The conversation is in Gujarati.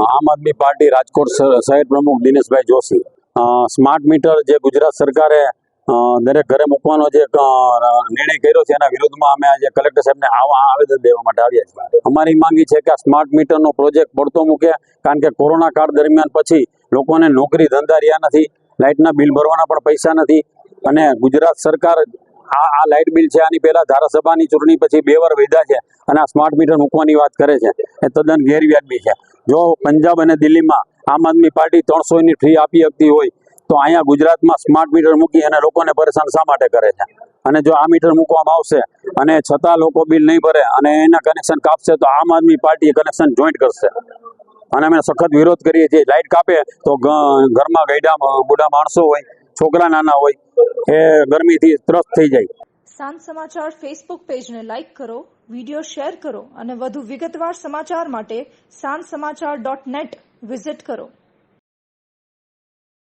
આમ આદમી પાર્ટી રાજકોટ શહેર પ્રમુખ દિનેશભાઈ જોશી। સ્માર્ટ મીટર જે ગુજરાત સરકારે દરેક ઘરે મૂકવાનો જે નિર્ણય કર્યો છે એના વિરોધમાં અમે આજે કલેક્ટર સાહેબને આવેદન દેવા માટે આવ્યા છીએ। અમારી માંગી છે કે આ સ્માર્ટ મીટરનો પ્રોજેક્ટ પડતો મૂકે, કારણ કે કોરોના કાળ દરમિયાન પછી લોકોને નોકરી ધંધા રહ્યા નથી, લાઇટના બિલ ભરવાના પણ પૈસા નથી, અને ગુજરાત સરકાર આ લાઇટ બિલ છે આની પહેલા ધારાસભાની ચૂંટણી પછી 2 વાર વધ્યા છે અને આ સ્માર્ટ મીટર મૂકવાની વાત કરે છે એ તદ્દન ગેરવ્યાજબી છે। જો પંજાબ અને દિલ્હીમાં આમ આદમી પાર્ટી 300 યુનિટ ફ્રી આપી શકતી હોય તો અહીંયા ગુજરાતમાં સ્માર્ટ મીટર મૂકી અને લોકોને પરેશાન શા માટે કરે છે? અને જો આ મીટર મૂકવામાં આવશે અને છતાં લોકો બિલ નહીં ભરે અને એના કનેક્શન કાપશે તો આમ આદમી પાર્ટી કનેક્શન જોઈન્ટ કરશે અને અમે સખત વિરોધ કરીએ છીએ। લાઇટ કાપે તો ઘરમાં ગયડા બુઢા માણસો હોય, છોકરા નાના હોય, એ ગરમીથી ત્રસ્ત થઈ જાય। સાંજ સમાચાર ફેસબુક પેજને લાઇક કરો, વિડીયો શેર કરો અને વધુ વિગતવાર સમાચાર માટે sanssamachar.net વિઝિટ કરો।